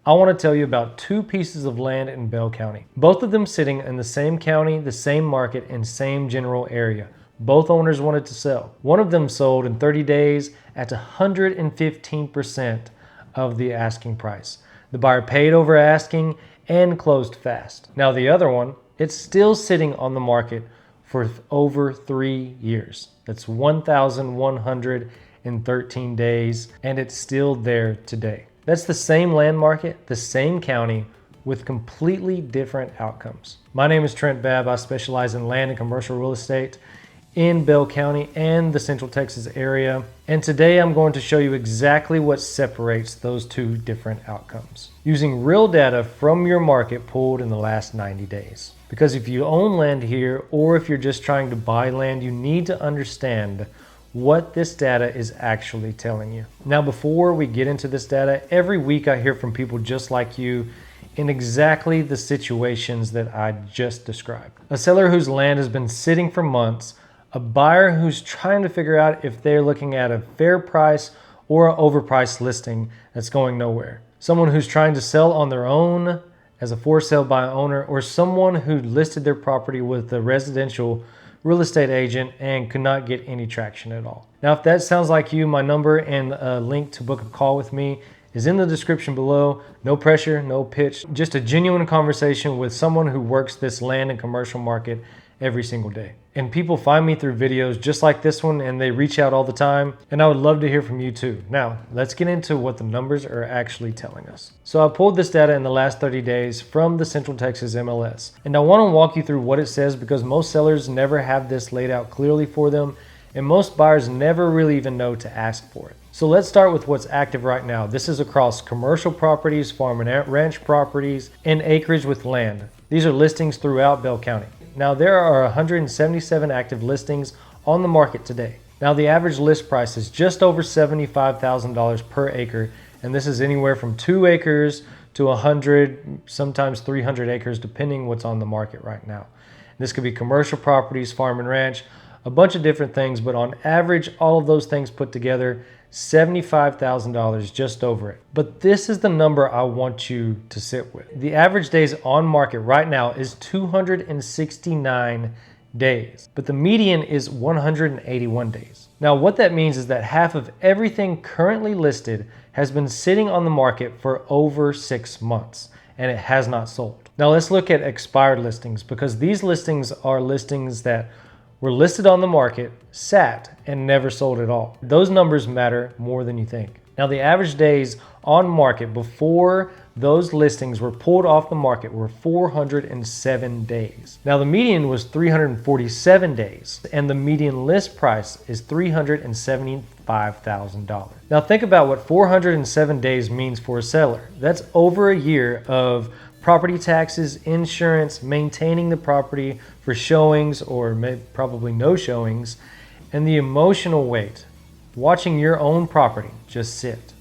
I want to tell you about two pieces of land in Bell County. Both of them sitting in the same county, the same market, and same general area. Both owners wanted to sell. One of them sold in 30 days at 115% of the asking price. The buyer paid over asking and closed fast. Now the other one, it's still sitting on the market for over 3 years. That's 1,113 days, and it's still there today. That's the same land market, the same county, with completely different outcomes. My name is Trent Babb. I specialize in land and commercial real estate in Bell County and the Central Texas area. And today I'm going to show you exactly what separates those two different outcomes using real data from your market pulled in the last 90 days. Because if you own land here, or if you're just trying to buy land, you need to understand what this data is actually telling you. Now, before we get into this data, every week I hear from people just like you in exactly the situations that I just described. A seller whose land has been sitting for months, a buyer who's trying to figure out if they're looking at a fair price or an overpriced listing that's going nowhere. Someone who's trying to sell on their own as a for sale by owner, or someone who listed their property with a residential real estate agent and could not get any traction at all. Now, if that sounds like you, my number and a link to book a call with me is in the description below. No pressure, no pitch, just a genuine conversation with someone who works this land and commercial market every single day. And people find me through videos just like this one, and they reach out all the time, and I would love to hear from you too. Now, let's get into what the numbers are actually telling us. So I pulled this data in the last 30 days from the Central Texas MLS, and I want to walk you through what it says because most sellers never have this laid out clearly for them, and most buyers never really even know to ask for it. So let's start with what's active right now. This is across commercial properties, farm and ranch properties, and acreage with land. These are listings throughout Bell County. Now, there are 177 active listings on the market today. Now, the average list price is just over $75,000 per acre, and this is anywhere from 2 acres to 100, sometimes 300 acres, depending what's on the market right now. This could be commercial properties, farm and ranch, a bunch of different things, but on average, all of those things put together, $75,000, just over it. But this is the number I want you to sit with. The average days on market right now is 269 days, but the median is 181 days. Now, what that means is that half of everything currently listed has been sitting on the market for over 6 months, and it has not sold. Now, let's look at expired listings, because these listings are listings that were listed on the market, sat, and never sold at all. Those numbers matter more than you think. Now, the average days on market before those listings were pulled off the market were 407 days. Now, the median was 347 days, and the median list price is $375,000. Now, think about what 407 days means for a seller. That's over a year of property taxes, insurance, maintaining the property for showings or probably no showings, and the emotional weight, watching your own property just sit.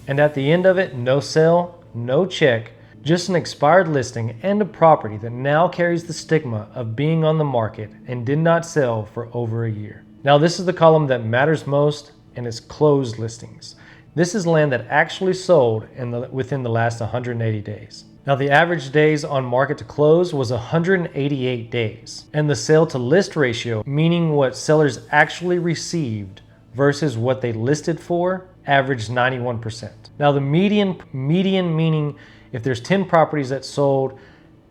And at the end of it, no sale, no check, just an expired listing and a property that now carries the stigma of being on the market and did not sell for over a year. Now, this is the column that matters most, and it's closed listings. This is land that actually sold within the last 180 days. Now, the average days on market to close was 188 days, and the sale to list ratio, meaning what sellers actually received versus what they listed for, averaged 91%. Now, the median meaning if there's 10 properties that sold,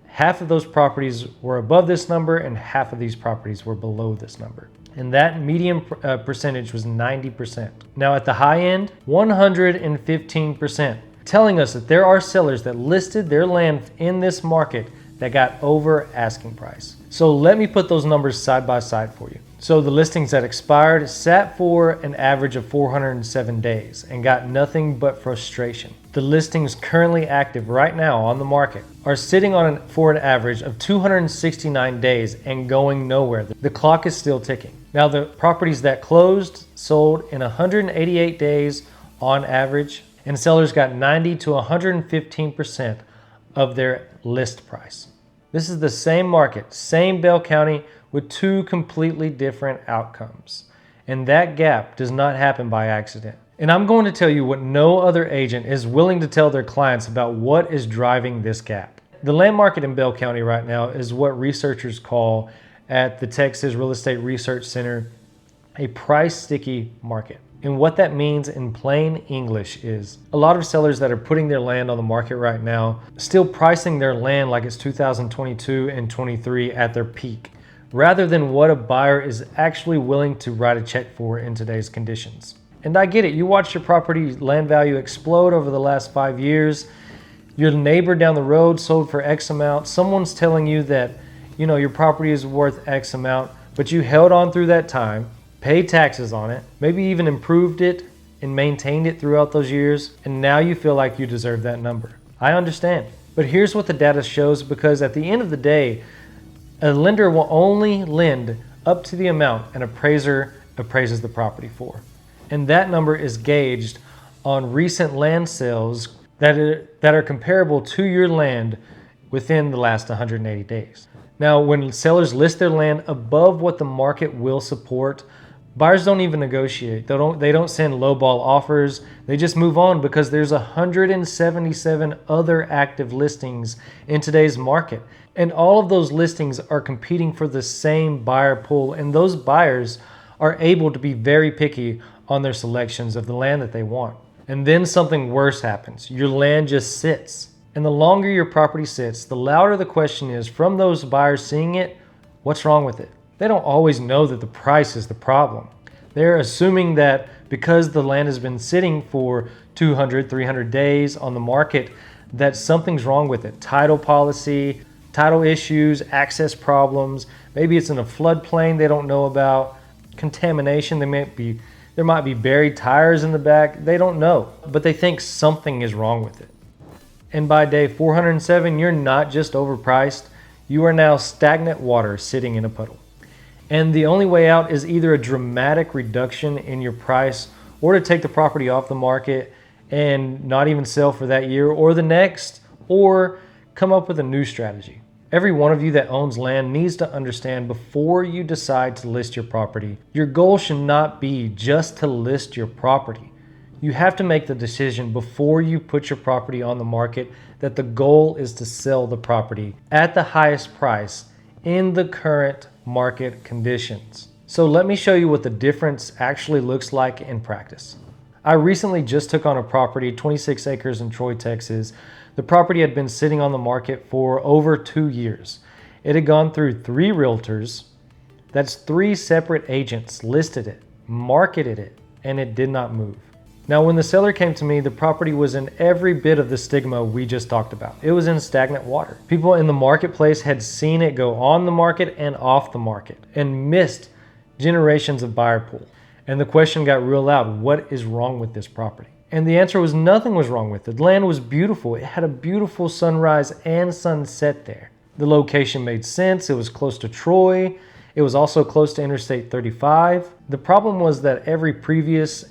half of those properties were above this number and half of these properties were below this number. And that median percentage was 90%. Now, at the high end, 115%. Telling us that there are sellers that listed their land in this market that got over asking price. So let me put those numbers side by side for you. So the listings that expired sat for an average of 407 days and got nothing but frustration. The listings currently active right now on the market are sitting for an average of 269 days and going nowhere. The clock is still ticking. Now, the properties that closed sold in 188 days on average, and sellers got 90 to 115% of their list price. This is the same market, same Bell County, with two completely different outcomes. And that gap does not happen by accident. And I'm going to tell you what no other agent is willing to tell their clients about what is driving this gap. The land market in Bell County right now is what researchers call at the Texas Real Estate Research Center a price sticky market. And what that means in plain English is a lot of sellers that are putting their land on the market right now still pricing their land like it's 2022 and 23 at their peak, rather than what a buyer is actually willing to write a check for in today's conditions. And I get it, you watch your property land value explode over the last 5 years. Your neighbor down the road sold for X amount. Someone's telling you that, your property is worth X amount, but you held on through that time, paid taxes on it, maybe even improved it and maintained it throughout those years, and now you feel like you deserve that number. I understand. But here's what the data shows, because at the end of the day, a lender will only lend up to the amount an appraiser appraises the property for. And that number is gauged on recent land sales that are comparable to your land within the last 180 days. Now, when sellers list their land above what the market will support, buyers don't even negotiate. They don't send lowball offers. They just move on, because there's 177 other active listings in today's market. And all of those listings are competing for the same buyer pool. And those buyers are able to be very picky on their selections of the land that they want. And then something worse happens. Your land just sits. And the longer your property sits, the louder the question is from those buyers seeing it, what's wrong with it? They don't always know that the price is the problem. They're assuming that because the land has been sitting for 200, 300 days on the market, that something's wrong with it. Title policy, title issues, access problems. Maybe it's in a floodplain they don't know about. Contamination, there might be buried tires in the back. They don't know, but they think something is wrong with it. And by day 407, you're not just overpriced. You are now stagnant water sitting in a puddle. And the only way out is either a dramatic reduction in your price, or to take the property off the market and not even sell for that year or the next, or come up with a new strategy. Every one of you that owns land needs to understand, before you decide to list your property, your goal should not be just to list your property. You have to make the decision before you put your property on the market that the goal is to sell the property at the highest price in the current market conditions. So let me show you what the difference actually looks like in practice. I recently just took on a property, 26 acres in Troy, Texas. The property had been sitting on the market for over 2 years. It had gone through 3 realtors. That's 3 separate agents listed it, marketed it, and it did not move. Now, when the seller came to me, the property was in every bit of the stigma we just talked about. It was in stagnant water. People in the marketplace had seen it go on the market and off the market and missed generations of buyer pool. And the question got real loud: what is wrong with this property? And the answer was nothing was wrong with it. The land was beautiful. It had a beautiful sunrise and sunset there. The location made sense. It was close to Troy. It was also close to Interstate 35. The problem was that every previous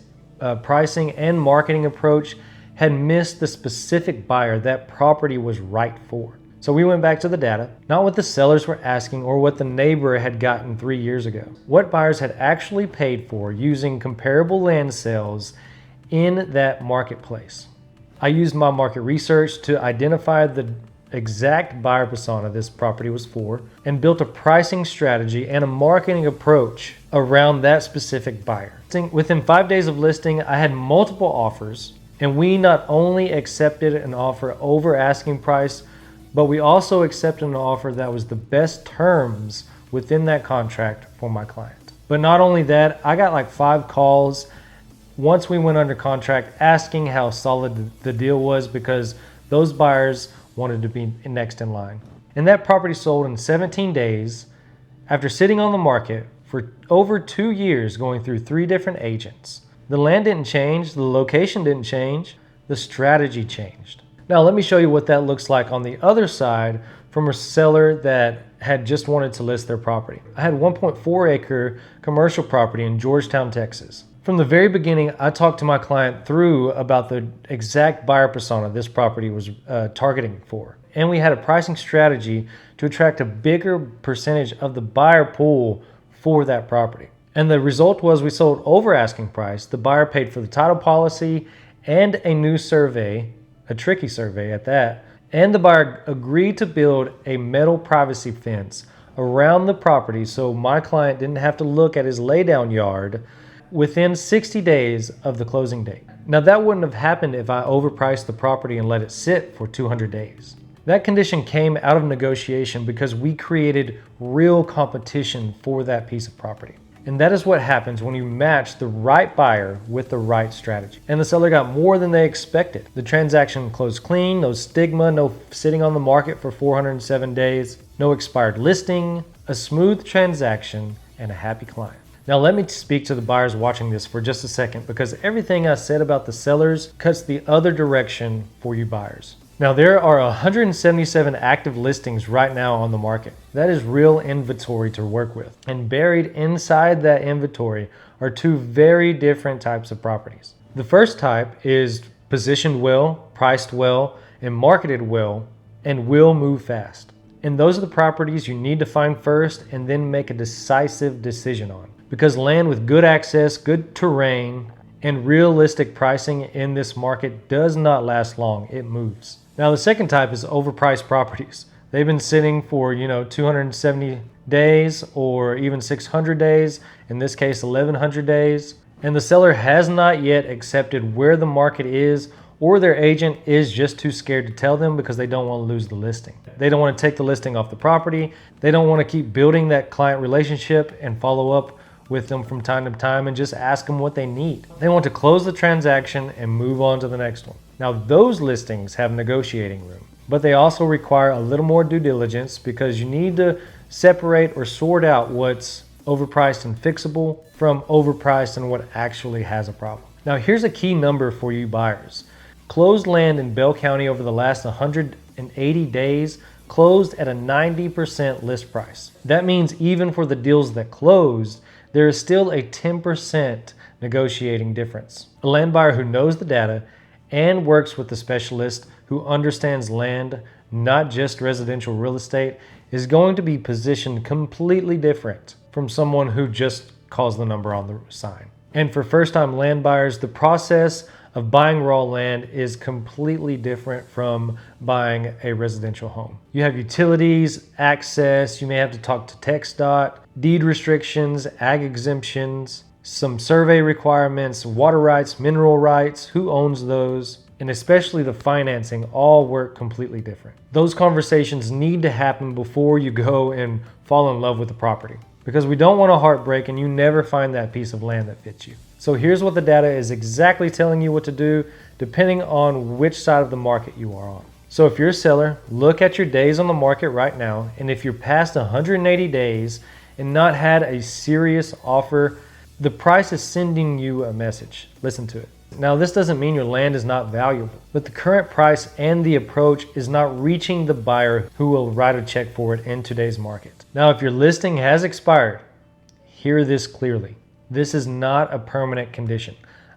pricing and marketing approach had missed the specific buyer that property was right for. So we went back to the data, not what the sellers were asking or what the neighbor had gotten 3 years ago. What buyers had actually paid for using comparable land sales in that marketplace. I used my market research to identify the exact buyer persona this property was for, and built a pricing strategy and a marketing approach around that specific buyer. Within 5 days of listing, I had multiple offers, and we not only accepted an offer over asking price, but we also accepted an offer that was the best terms within that contract for my client. But not only that, I got like 5 calls once we went under contract asking how solid the deal was, because those buyers wanted to be next in line. And that property sold in 17 days after sitting on the market for over 2 years, going through 3 different agents. The land didn't change, the location didn't change, the strategy changed. Now let me show you what that looks like on the other side from a seller that had just wanted to list their property. I had 1.4 acre commercial property in Georgetown, Texas. From the very beginning, I talked to my client through about the exact buyer persona this property was targeting for. And we had a pricing strategy to attract a bigger percentage of the buyer pool for that property. And the result was we sold over asking price. The buyer paid for the title policy and a new survey, a tricky survey at that. And the buyer agreed to build a metal privacy fence around the property so my client didn't have to look at his laydown yard within 60 days of the closing date. Now that wouldn't have happened if I overpriced the property and let it sit for 200 days. That condition came out of negotiation because we created real competition for that piece of property. And that is what happens when you match the right buyer with the right strategy. And the seller got more than they expected. The transaction closed clean, no stigma, no sitting on the market for 407 days, no expired listing, a smooth transaction, and a happy client. Now let me speak to the buyers watching this for just a second, because everything I said about the sellers cuts the other direction for you buyers. Now there are 177 active listings right now on the market. That is real inventory to work with. And buried inside that inventory are two very different types of properties. The first type is positioned well, priced well, and marketed well, and will move fast. And those are the properties you need to find first and then make a decisive decision on. Because land with good access, good terrain, and realistic pricing in this market does not last long, it moves. Now the second type is overpriced properties. They've been sitting for 270 days or even 600 days, in this case 1100 days, and the seller has not yet accepted where the market is, or their agent is just too scared to tell them because they don't want to lose the listing. They don't want to take the listing off the property. They don't want to keep building that client relationship and follow up with them from time to time and just ask them what they need. They want to close the transaction and move on to the next one. Now those listings have negotiating room, but they also require a little more due diligence because you need to separate or sort out what's overpriced and fixable from overpriced and what actually has a problem. Now here's a key number for you buyers. Closed land in Bell County over the last 180 days closed at a 90% list price. That means even for the deals that closed, there is still a 10% negotiating difference. A land buyer who knows the data and works with the specialist who understands land, not just residential real estate, is going to be positioned completely different from someone who just calls the number on the sign. And for first-time land buyers, the process of buying raw land is completely different from buying a residential home. You have utilities, access, you may have to talk to TxDOT, deed restrictions, ag exemptions, some survey requirements, water rights, mineral rights, who owns those, and especially the financing all work completely different. Those conversations need to happen before you go and fall in love with the property, because we don't want a heartbreak and you never find that piece of land that fits you. So here's what the data is exactly telling you what to do depending on which side of the market you are on. So if you're a seller, look at your days on the market right now, and if you're past 180 days and not had a serious offer, the price is sending you a message. Listen to it. Now this doesn't mean your land is not valuable, but the current price and the approach is not reaching the buyer who will write a check for it in today's market. Now if your listing has expired, hear this clearly. This is not a permanent condition.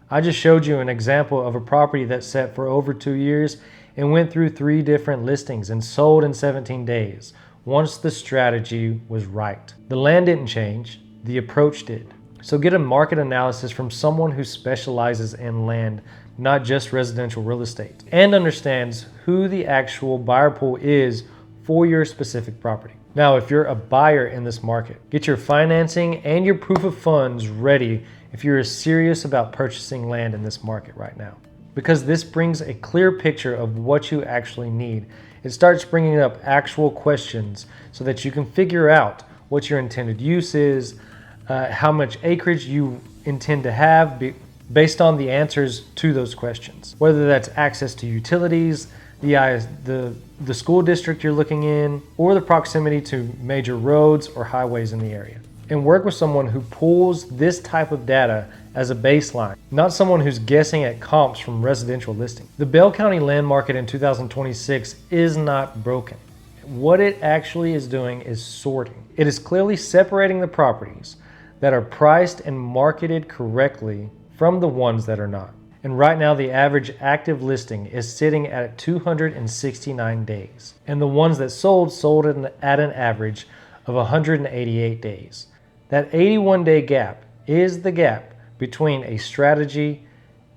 I just showed you an example of a property that sat for over 2 years and went through 3 different listings and sold in 17 days once the strategy was right. The land didn't change, the approach did. So get a market analysis from someone who specializes in land, not just residential real estate, and understands who the actual buyer pool is for your specific property. Now, if you're a buyer in this market, get your financing and your proof of funds ready if you're serious about purchasing land in this market right now, because this brings a clear picture of what you actually need. It starts bringing up actual questions so that you can figure out what your intended use is, how much acreage you intend to have based on the answers to those questions, whether that's access to utilities, the school district you're looking in, or the proximity to major roads or highways in the area. And work with someone who pulls this type of data as a baseline, not someone who's guessing at comps from residential listings. The Bell County land market in 2026 is not broken. What it actually is doing is sorting. It is clearly separating the properties that are priced and marketed correctly from the ones that are not. And right now the average active listing is sitting at 269 days. And the ones that sold at an average of 188 days. That 81-day gap is the gap between a strategy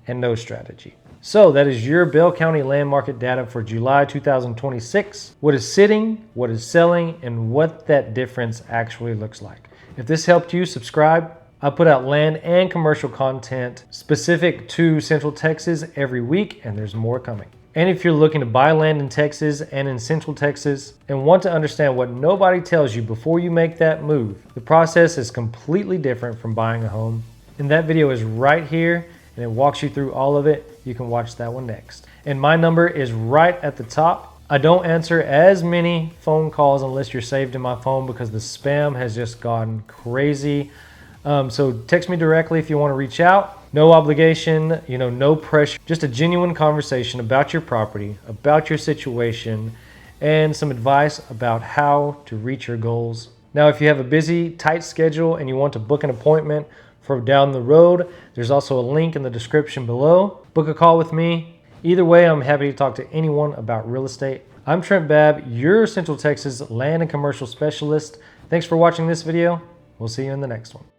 and no strategy. So that is your Bell County land market data for July 2026. What is sitting, what is selling, and what that difference actually looks like. If this helped you, subscribe. I put out land and commercial content specific to Central Texas every week, and there's more coming. And if you're looking to buy land in Texas and in Central Texas and want to understand what nobody tells you before you make that move, the process is completely different from buying a home. And that video is right here, and it walks you through all of it. You can watch that one next. And my number is right at the top. I don't answer as many phone calls unless you're saved in my phone because the spam has just gone crazy. So text me directly if you want to reach out. No obligation, no pressure. Just a genuine conversation about your property, about your situation, and some advice about how to reach your goals. Now, if you have a busy, tight schedule and you want to book an appointment for down the road, there's also a link in the description below. Book a call with me. Either way, I'm happy to talk to anyone about real estate. I'm Trent Babb, your Central Texas land and commercial specialist. Thanks for watching this video. We'll see you in the next one.